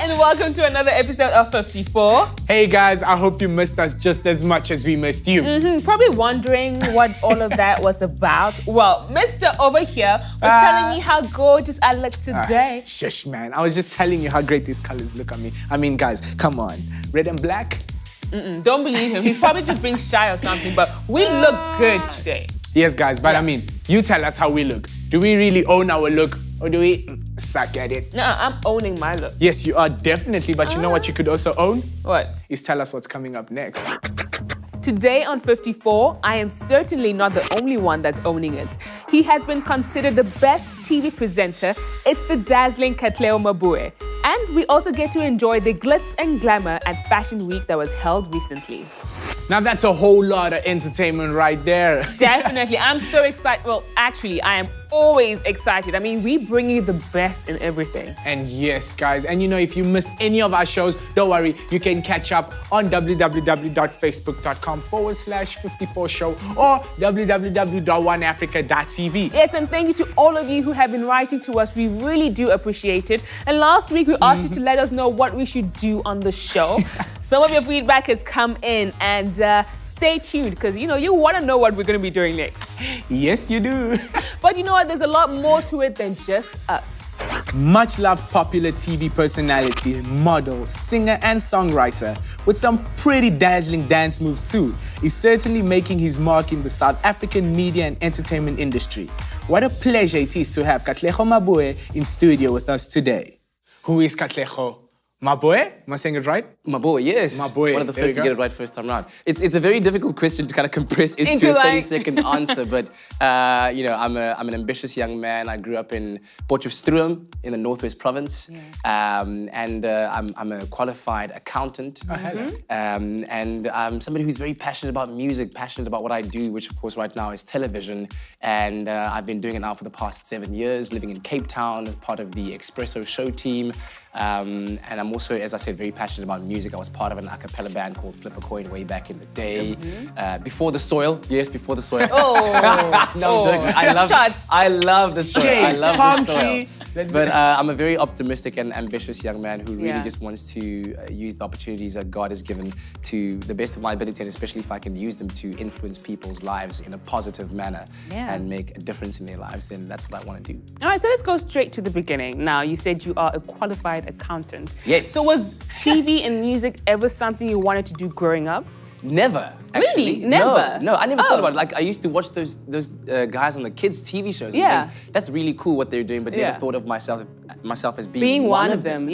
and welcome to another episode of 54. Hey guys, I hope you missed us just as much as we missed you. Probably wondering what all of that was about. Well, Mr. over here was telling me how gorgeous I look today. Shush, man. I was just telling you how great these colors look on me. I mean, guys, come on. Red and black? Don't believe him. He's probably just being shy or something, but we look good today. Yes, guys, but I mean, you tell us how we look. Do we really own our look or do we suck at it? No, I'm owning my look. Yes, you are definitely, but you know what you could also own? What? Is tell us what's coming up next. Today on 54, I am certainly not the only one that's owning it. He has been considered the best TV presenter. It's the dazzling Katlego Maboe. And we also get to enjoy the glitz and glamour at Fashion Week that was held recently. Now that's a whole lot of entertainment right there. Definitely. I'm so excited. Well, actually, I am always excited. I mean, we bring you the best in everything. And yes, guys, and you know, if you missed any of our shows, don't worry, you can catch up on www.facebook.com/54show or www.oneafrica.tv. Yes, and thank you to all of you who have been writing to us. We really do appreciate it. And last week, we asked you to let us know what we should do on the show. Some of your feedback has come in, and stay tuned because, you know, you want to know what we're going to be doing next. Yes, you do. But you know what? There's a lot more to it than just us. Much loved popular TV personality, model, singer, and songwriter with some pretty dazzling dance moves too, is certainly making his mark in the South African media and entertainment industry. What a pleasure it is to have Katlego Maboe in studio with us today. Who is Katlego Maboe? Am I saying it right? Maboe, yes. Maboe. One of the first to get it right first time around. It's a very difficult question to kind of compress into a 30-second answer, but you know, I'm an ambitious young man. I grew up in Potchefstroom in the Northwest Province, and I'm a qualified accountant. And I'm somebody who's very passionate about music, passionate about what I do, which of course right now is television. And I've been doing it now for the past 7 years, living in Cape Town as part of the Espresso show team. And I'm also, as I said, very passionate about music. I was part of an a cappella band called Flip a Coin way back in the day. Before the Soil. Yes, Before the Soil. No, I'm joking. I love the Soil. I love the Soil. But I'm a very optimistic and ambitious young man who really just wants to use the opportunities that God has given to the best of my ability, and especially if I can use them to influence people's lives in a positive manner and make a difference in their lives, then that's what I want to do. All right, so let's go straight to the beginning. Now, you said you are a qualified accountant. Yes. So was TV and music ever something you wanted to do growing up? Never. Actually. Really? Never? No, I never thought about it. Like, I used to watch those guys on the kids' TV shows. And think, that's really cool what they're doing, but never thought of myself as being one of them.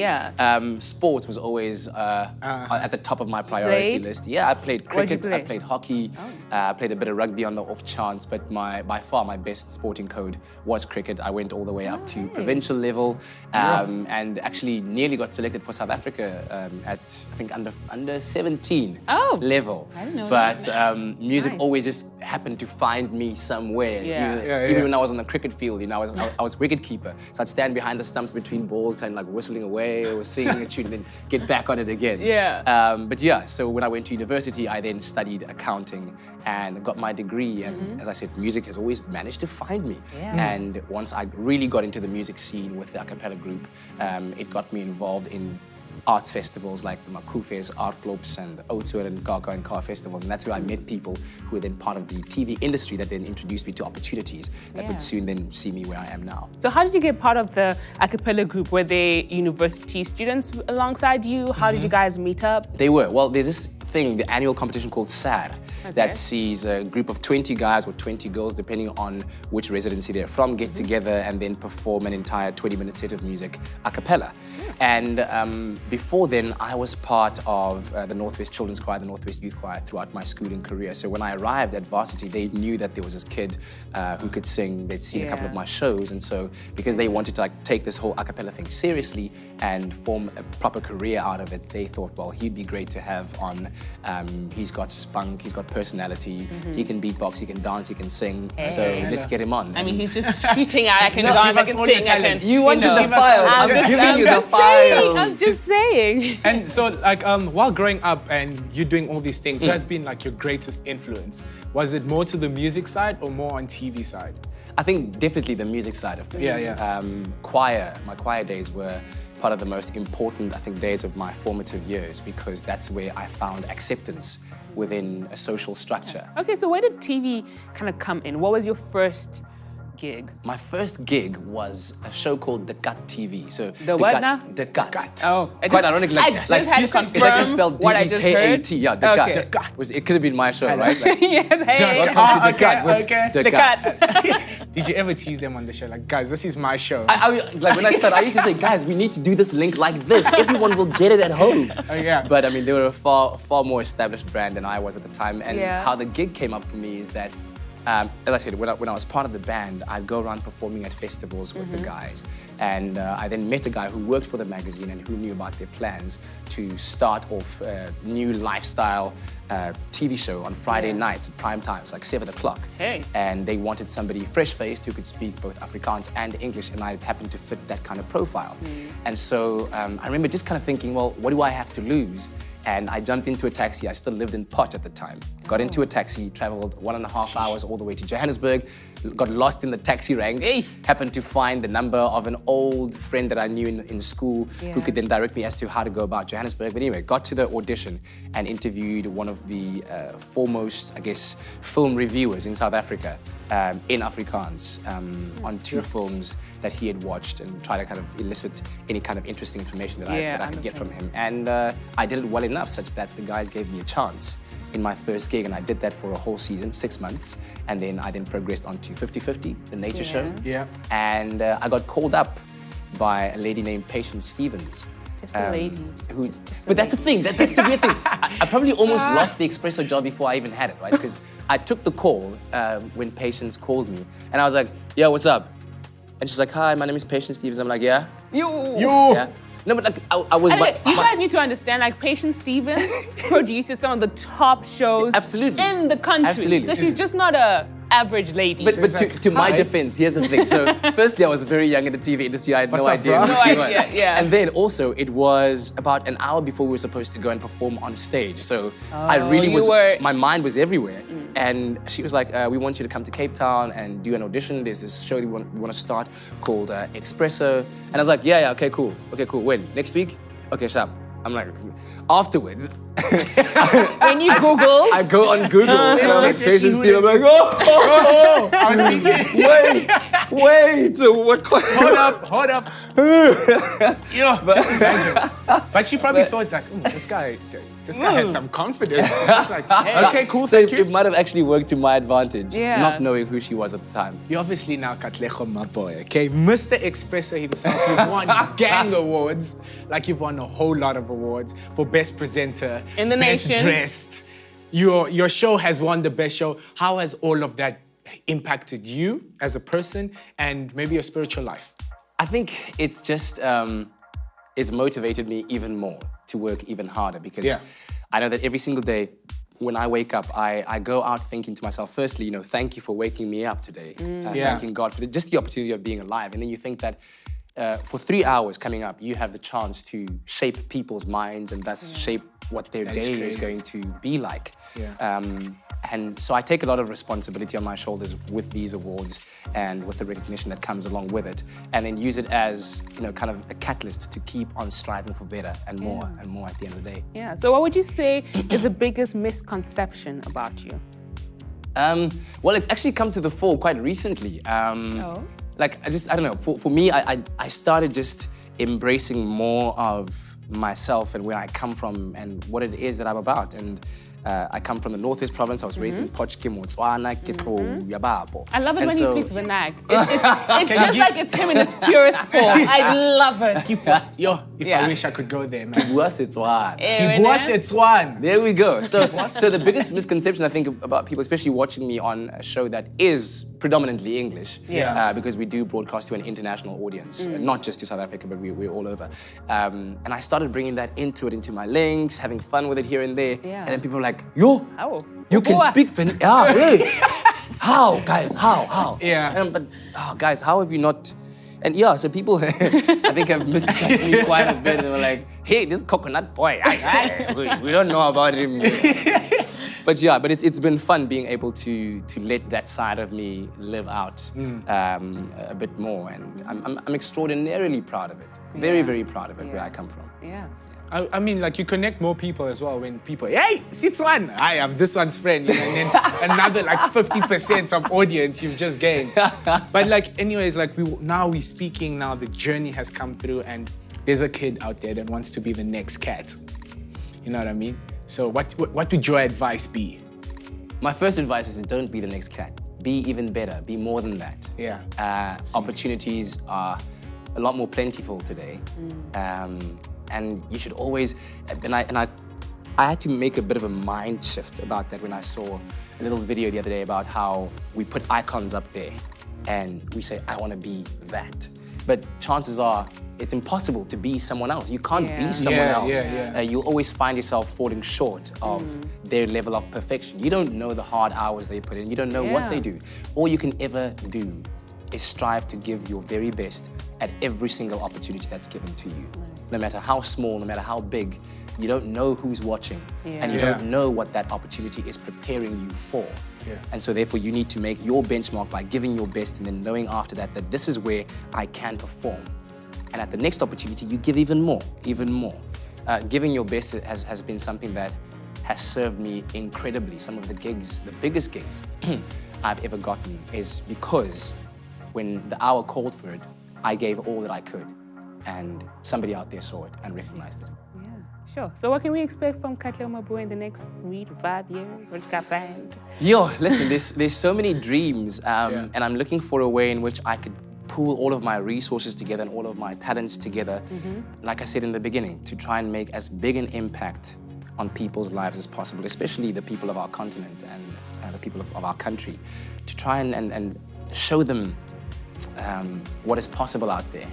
Sports was always at the top of my priority list. Yeah, I played cricket, I played hockey, I played a bit of rugby on the off chance, but by far my best sporting code was cricket. I went all the way up to provincial level and actually nearly got selected for South Africa at, I think, under 17 level. I didn't know But music always just happened to find me somewhere. Even when I was on the cricket field, you know, I was wicketkeeper. So I'd stand behind the stumps between balls, kind of like whistling away or singing a tune and then get back on it again. But yeah, so when I went to university, I then studied accounting and got my degree. And as I said, music has always managed to find me. And once I really got into the music scene with the a cappella group, it got me involved in arts festivals like the Makufes, Art Globes, and Oudtshoorn and Kaka and Car festivals, and that's where I met people who were then part of the TV industry that then introduced me to opportunities that would soon then see me where I am now. So how did you get part of the a cappella group? Were they university students alongside you? How did you guys meet up? They were. Well, there's this thing, the annual competition called SAR, that sees a group of 20 guys or 20 girls, depending on which residency they're from, get together and then perform an entire 20-minute set of music a cappella. And before then, I was part of the Northwest Children's Choir, the Northwest Youth Choir throughout my schooling career. So when I arrived at varsity, they knew that there was this kid who could sing. They'd seen a couple of my shows. And so because they wanted to like take this whole a cappella thing seriously and form a proper career out of it, they thought, well, he'd be great to have on. He's got spunk, he's got personality, he can beatbox, he can dance, he can sing. So let's get him on. I mean, he's just shooting out. I can dance, I can sing, I can... You wanted the files. I'm just giving you the files. I'm just saying. And so, like, while growing up and you doing all these things, who has been like your greatest influence? Was it more to the music side or more on TV side? I think definitely the music side of things. Yeah. My choir days were part of the most important, I think, days of my formative years because that's where I found acceptance within a social structure. Okay, so where did TV kind of come in? What was your first gig? My first gig was a show called The Cut TV. So The what now? The Cut. Oh, Quite ironic. I just had to it's confirm actually spelled what I just heard. D-E-K-A-T. Yeah, The Okay. Cut. The Cut. It could have been my show, right? Like, Yes, hey. welcome to The Cut with The Cut. Did you ever tease them on the show? Like, guys, this is my show. Like when I started, I used to say, guys, we need to do this link like this. Everyone will get it at home. Oh, yeah. But I mean, they were a far more established brand than I was at the time. And Yeah. how the gig came up for me is that, as I said, when I was part of the band, I'd go around performing at festivals with the guys. And I then met a guy who worked for the magazine and who knew about their plans to start off a new lifestyle TV show on Friday nights at prime times, like 7 o'clock. Hey. And they wanted somebody fresh-faced who could speak both Afrikaans and English, and I happened to fit that kind of profile. And so I remember just kind of thinking, well, what do I have to lose? And I jumped into a taxi. I still lived in Pot at the time. Got into a taxi, traveled 1.5 hours all the way to Johannesburg, got lost in the taxi rank, Hey. happened to find the number of an old friend that I knew in school who could then direct me as to how to go about Johannesburg. But anyway, got to the audition and interviewed one of the foremost, I guess, film reviewers in South Africa in Afrikaans on 2 films that he had watched and try to kind of elicit any kind of interesting information that I could get from him. And I did it well enough such that the guys gave me a chance in my first gig, and I did that for a whole season, 6 months. And then I progressed on to 50/50, the nature show. Yeah. And I got called up by a lady named Patience Stevens. Just a lady. But that's the thing, that's the weird thing. I probably almost lost the espresso job before I even had it, right? Because I took the call when Patience called me, and I was like, "Yeah, what's up?" And she's like, "Hi, my name is Patience Stevens." I'm like, "Yeah." You. Yeah. No, but like I was. You guys need to understand, like Patience Stevens produced some of the top shows Absolutely. in the country. Absolutely. So she's just not a average lady. But to my defense, here's the thing. So firstly, I was very young in the TV industry. I had no idea who she was. Yeah. And then also, it was about an hour before we were supposed to go and perform on stage. So I really my mind was everywhere. And she was like, we want you to come to Cape Town and do an audition. There's this show we want to start called Expresso. And I was like, yeah, okay, cool. When? Next week? Okay, sharp. I'm like, afterwards. When you Google, I go on Google and I'm like, Patience Stevens. I'm like, oh, I was thinking, wait, what? hold up. Just imagine. But she probably thought like, this guy has some confidence. It's like, okay, cool, So thank you. it might have actually worked to my advantage, Yeah. not knowing who she was at the time. You're obviously now Katlego Maboe, okay? Mr. Expresso himself. You've won gang awards. Like you've won a whole lot of awards for best presenter, In the best nation. dressed. Your show has won the best show. How has all of that impacted you as a person and maybe your spiritual life? I think it's just, it's motivated me even more to work even harder because I know that every single day when I wake up, I go out thinking to myself, firstly, thank you for waking me up today. Thanking God for just the opportunity of being alive. And then you think that for 3 hours coming up, you have the chance to shape people's minds and thus shape what their day is going to be like. And so I take a lot of responsibility on my shoulders with these awards and with the recognition that comes along with it, and then use it as, kind of a catalyst to keep on striving for better and more at the end of the day. Yeah. So what would you say is the biggest misconception about you? Well, it's actually come to the fore quite recently. Like, I don't know, for me, I started just embracing more of myself and where I come from and what it is that I'm about. And I come from the Northwest Province. I was raised in Potchefstroom, Botswana, Ketlo, Yababo. I love it when he speaks Vernac. It's just like it's him in its purest form. I love it. I wish I could go there, man. There we go. So the biggest misconception I think about people, especially watching me on a show that is predominantly English, because we do broadcast to an international audience, not just to South Africa, but we're all over. And I started bringing that into my links, having fun with it here and there. And then people are like, yo, you can speak Finnish? Hey. How, guys, how? But guys, how have you not? And so people, I think have misjudged me quite a bit. And they were like, hey, this coconut boy, we don't know about him. But yeah, but it's been fun being able to let that side of me live out a bit more, and I'm extraordinarily proud of it. Very, very proud of it where I come from. Yeah. I mean, like, you connect more people as well when people, hey, Sitwan, I am this one's friend, you know, and then another like 50% of audience you've just gained. But like, anyways, like we're speaking now, the journey has come through, and there's a kid out there that wants to be the next Kat. You know what I mean? So what would your advice be? My first advice is don't be the next Kat. Be even better, be more than that. Yeah. Opportunities are a lot more plentiful today. And you should always, and I had to make a bit of a mind shift about that when I saw a little video the other day about how we put icons up there and we say, I want to be that. But chances are, it's impossible to be someone else. You can't be someone else. You'll always find yourself falling short of their level of perfection. You don't know the hard hours they put in. You don't know what they do. All you can ever do is strive to give your very best at every single opportunity that's given to you. No matter how small, no matter how big, you don't know who's watching, and you don't know what that opportunity is preparing you for. And so therefore you need to make your benchmark by giving your best and then knowing after that that this is where I can perform. And at the next opportunity, you give even more, even more. Giving your best has been something that has served me incredibly. Some of the gigs, the biggest gigs I've ever gotten is because when the hour called for it, I gave all that I could. And somebody out there saw it and recognized it. Yeah, sure. So what can we expect from Katlego Maboe in the next 3 to 5 years? What's got planned? Yo, listen, there's so many dreams, and I'm looking for a way in which I could pool all of my resources together and all of my talents together, like I said in the beginning, to try and make as big an impact on people's lives as possible, especially the people of our continent and the people of our country, to try and show them what is possible out there.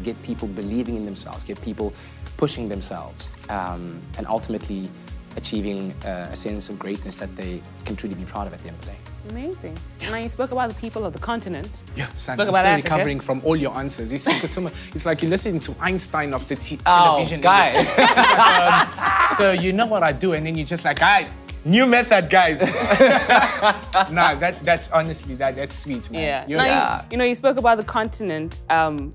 Get people believing in themselves, get people pushing themselves, and ultimately achieving a sense of greatness that they can truly be proud of at the end of the day. Amazing. Now you spoke about the people of the continent. Yeah, son, Spoke I'm about still Africa. recovering from all your answers. You speak with someone, it's like you're listening to Einstein of the television industry. guys. It's like, so you know what I do, and then you're just like, all right, new method, guys. Nah, that's honestly, that's sweet, man. Yeah. You know, you spoke about the continent, and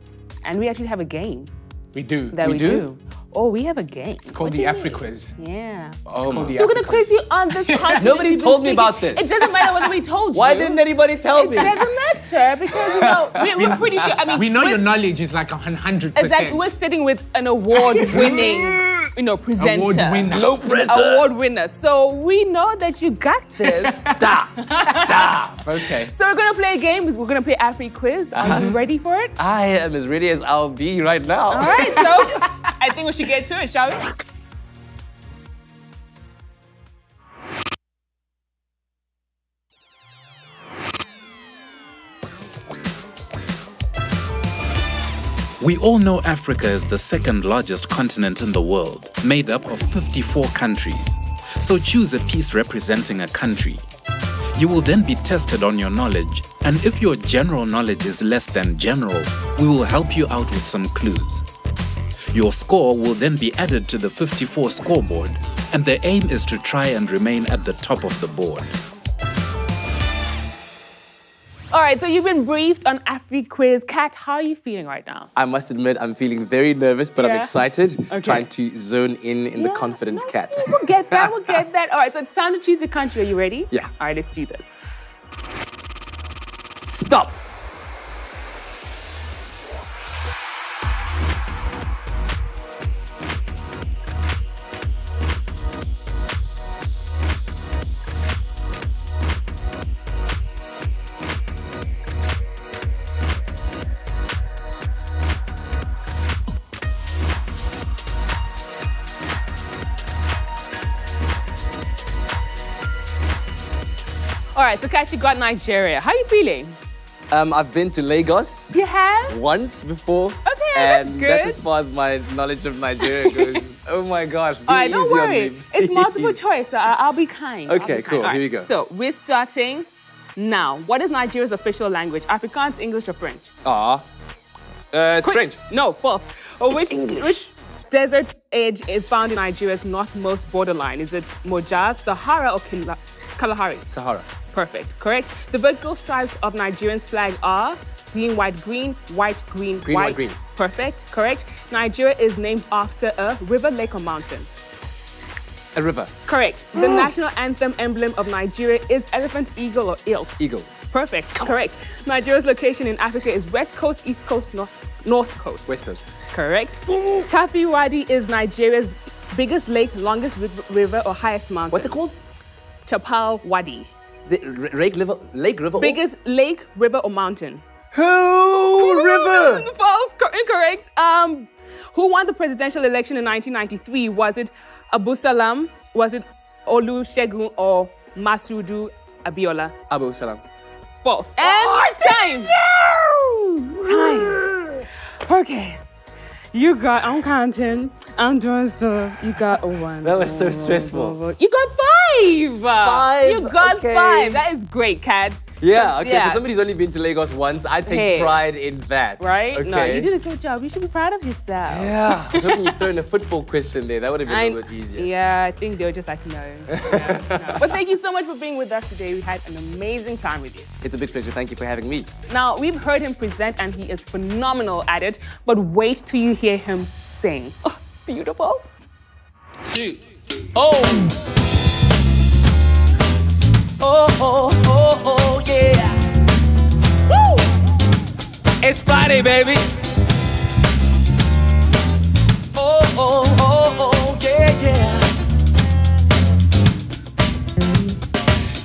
we actually have a game. We do. That we do. Oh, we have a game. It's called the Afriquiz. Yeah. Oh, So we're gonna quiz you on this continent. Nobody told me about this. It doesn't matter whether we told you. Why didn't anybody tell me? It doesn't matter because, you know, we're pretty sure. I mean, We know your knowledge is like 100%. Exactly. We're sitting with an award-winning, you know, presenter. Award winner. No pressure. Award winner. So we know that you got this. Stop. Okay. So we're gonna play a game. We're gonna play AfriQuiz. Are you ready for it? I am as ready as I'll be right now. All right. So I think we should get to it, shall we? We all know Africa is the second largest continent in the world, made up of 54 countries. So choose a piece representing a country. You will then be tested on your knowledge, and if your general knowledge is less than general, we will help you out with some clues. Your score will then be added to the 54 scoreboard, and the aim is to try and remain at the top of the board. All right, so you've been briefed on AfriQuiz. Kat, how are you feeling right now? I must admit, I'm feeling very nervous, but I'm Yeah. excited, Okay. trying to zone in the confident Kat. We'll get that, we'll get that. All right, so it's time to choose a country. Are you ready? Yeah. All right, let's do this. Stop. All right, so Kat, you got Nigeria. How are you feeling? I've been to Lagos You have? once before. Okay, and that's good. that's as far as my knowledge of Nigeria goes. Oh my gosh, be All right, easy don't on worry. me. It's multiple please. choice, so I'll be kind. I'll Okay, be kind. cool. All Here we go. So we're starting now. What is Nigeria's official language? Afrikaans, English, or French? It's Quick. French. No, false. Or which? English. Which? desert edge is found in Nigeria's northmost borderline? Is it Mojave, Sahara, or Kalahari? Sahara. Perfect. Correct. The vertical stripes of Nigeria's flag are green, white, green, white, green, Green, white, green. Perfect. Correct. Nigeria is named after a river, lake, or mountain. A river. Correct. The national anthem emblem of Nigeria is elephant, eagle, or elk. Eagle. Perfect. Correct. Nigeria's location in Africa is west coast, east coast, north coast. West Coast. Correct. Tapi Wadi is Nigeria's biggest lake, longest river, or highest mountain. What's it called? Chapal Wadi. The lake river. Biggest lake, river, or mountain. River. False. Incorrect. Who won the presidential election in 1993? Was it Abu Salam? Was it Olusegun or Masudu Abiola? Abu Salam. False. And time. Time. Okay. You got, I'm counting. I'm doing stuff. You got a one. That was so stressful. You got five. Five. You got Okay. five. That is great, Kat. Yeah, okay. Yeah. For somebody's only been to Lagos once, I take pride in that. Right? Okay. No, you did a good job. You should be proud of yourself. Yeah. I was hoping you'd throw in a football question there. That would have been a little bit easier. Yeah, I think they were just like, no. Yeah, no. But thank you so much for being with us today. We had an amazing time with you. It's a big pleasure. Thank you for having me. Now, we've heard him present and he is phenomenal at it, but wait till you hear him sing. Oh, it's beautiful. 2. Oh! Oh, yeah. Woo! It's Friday, baby. Oh, yeah.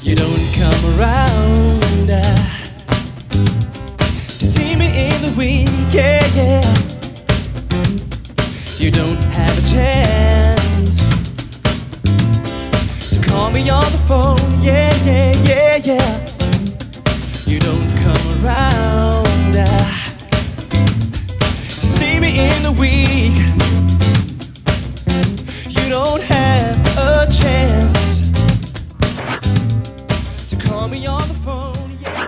You don't come around to see me in the week, yeah. You don't have a chance to call me on the phone, yeah. You don't come around to see me in the week. You don't have a chance to call me on the phone, yeah.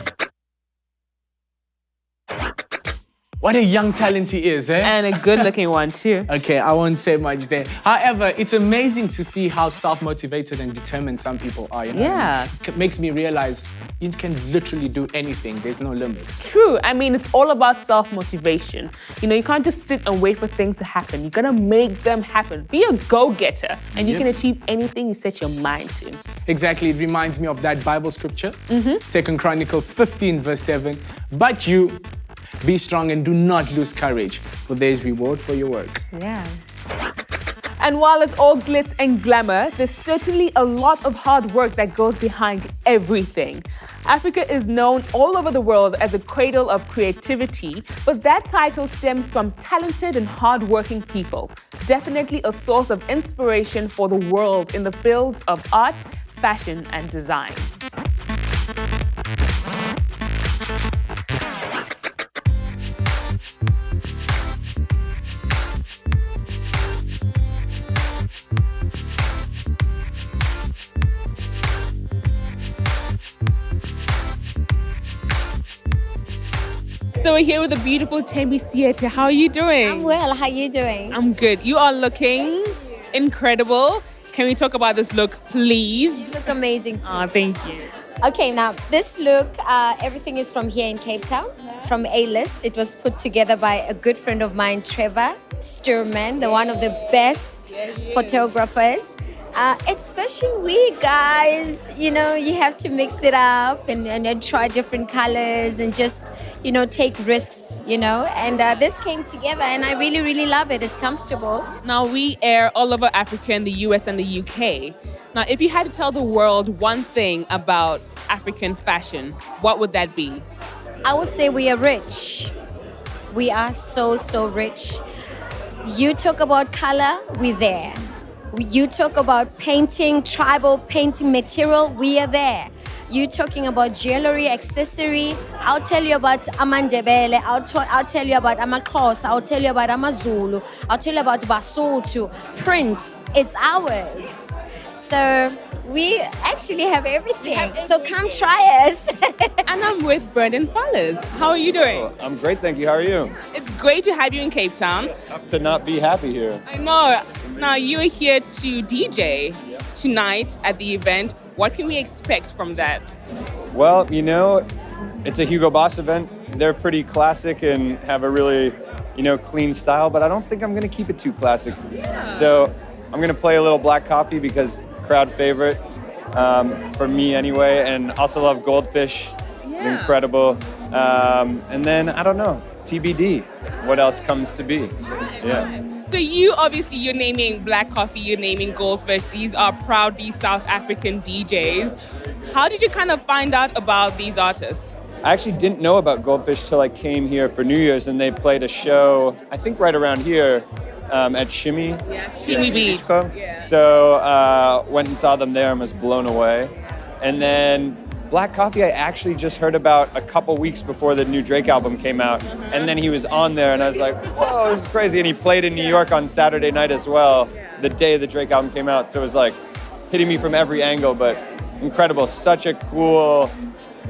What a young talent he is, eh? And a good-looking one, too. Okay, I won't say much there. However, it's amazing to see how self-motivated and determined some people are. You know? Yeah. It makes me realize you can literally do anything. There's no limits. True. I mean, it's all about self-motivation. You know, you can't just sit and wait for things to happen. You gotta make them happen. Be a go-getter, and you can achieve anything you set your mind to. Exactly. It reminds me of that Bible scripture, 2 Chronicles 15, verse 7. But you, be strong and do not lose courage, for there is reward for your work. Yeah. And while it's all glitz and glamour, there's certainly a lot of hard work that goes behind everything. Africa is known all over the world as a cradle of creativity, but that title stems from talented and hardworking people. Definitely a source of inspiration for the world in the fields of art, fashion, and design. So we're here with the beautiful Thembi Siete. How are you doing? I'm well. How are you doing? I'm good. You are looking incredible. Can we talk about this look, please? You look amazing too. Oh, thank you. Okay, now this look, everything is from here in Cape Town, from A-List. It was put together by a good friend of mine, Trevor Sturman, one of the best photographers. It's Fashion Week, guys. You know, you have to mix it up and try different colors and just, you know, take risks, you know. And this came together and I really, really love it. It's comfortable. Now, we air all over Africa and the US and the UK. Now, if you had to tell the world one thing about African fashion, what would that be? I would say we are rich. We are so, so rich. You talk about color, we're there. You talk about painting, tribal painting material, we are there. You talking about jewelry, accessory, I'll tell you about Amandebele, I'll tell you about Amakos, I'll tell you about Amazulu, I'll tell you about Basotho, print, it's ours. So We actually have everything. So come try us. And I'm with Brendan Fallis. How are you doing? Oh, I'm great, thank you. How are you? It's great to have you in Cape Town. Tough to not be happy here. I know. Now, you're here to DJ tonight at the event. What can we expect from that? Well, you know, it's a Hugo Boss event. They're pretty classic and have a really, clean style, but I don't think I'm going to keep it too classic. So I'm going to play a little Black Coffee because crowd favorite for me anyway, and also love Goldfish. Incredible. And then, I don't know, TBD. What else comes to be? Yeah. So you're naming Black Coffee, you're naming Goldfish. These are proudly South African DJs. How did you kind of find out about these artists? I actually didn't know about Goldfish till I came here for New Year's, and they played a show, I think right around here, at Shimmy. Shimmy Beach. Club. So went and saw them there and was blown away. And then Black Coffee, I actually just heard about a couple weeks before the new Drake album came out. And then he was on there and I was like, whoa, this is crazy. And he played in New York on Saturday night as well, the day the Drake album came out. So it was like hitting me from every angle, but incredible. Such a cool,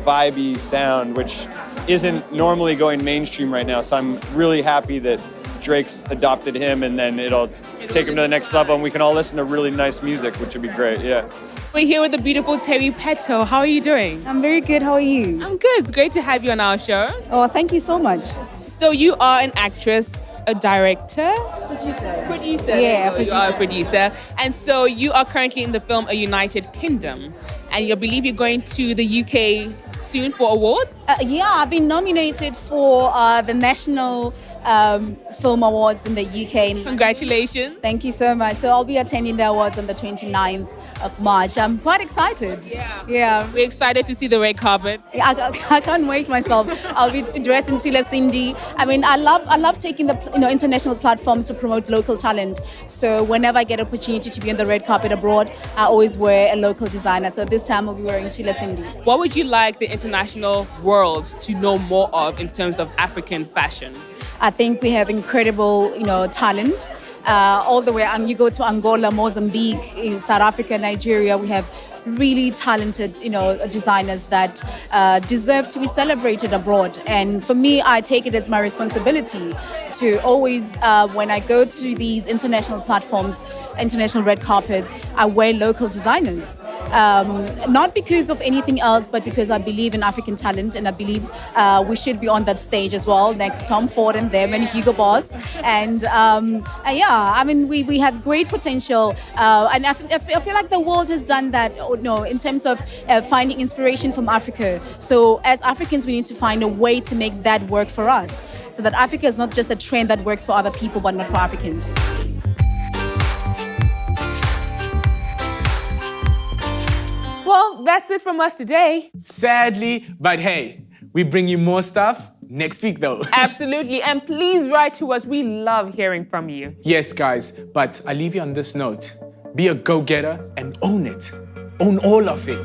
vibey sound, which isn't normally going mainstream right now. So I'm really happy that Drake's adopted him, and then it'll take him to the next level, and we can all listen to really nice music, which would be great, yeah. We're here with the beautiful Terry Petto. How are you doing? I'm very good. How are you? I'm good. It's great to have you on our show. Oh, thank you so much. So you are an actress, a director? Producer. Yeah, You are a producer. And so you are currently in the film A United Kingdom. And I believe you're going to the UK soon for awards? Yeah, I've been nominated for the National Film Awards in the UK. Congratulations. Thank you so much. So I'll be attending the awards on the 29th of March. I'm quite excited. Yeah. We're excited to see the red carpet. I can't wait myself. I'll be dressed in Tila Cindy. I mean, I love taking the international platforms to promote local talent. So whenever I get opportunity to be on the red carpet abroad, I always wear a local designer. So this time I'll be wearing Tila Cindy. What would you like the international world to know more of in terms of African fashion? I think we have incredible, talent. All the way, you go to Angola, Mozambique, in South Africa, Nigeria, we have really talented, designers that deserve to be celebrated abroad. And for me, I take it as my responsibility to always, when I go to these international platforms, international red carpets, I wear local designers. Not because of anything else, but because I believe in African talent, and I believe we should be on that stage as well, next to Tom Ford and them and Hugo Boss. And I mean, we have great potential, and I feel like the world has done that. In terms of finding inspiration from Africa. So as Africans, we need to find a way to make that work for us, so that Africa is not just a trend that works for other people, but not for Africans. Well, that's it from us today. Sadly, but hey, we bring you more stuff next week though. Absolutely. And please write to us. We love hearing from you. Yes, guys, but I leave you on this note. Be a go-getter and own it. Own all of it.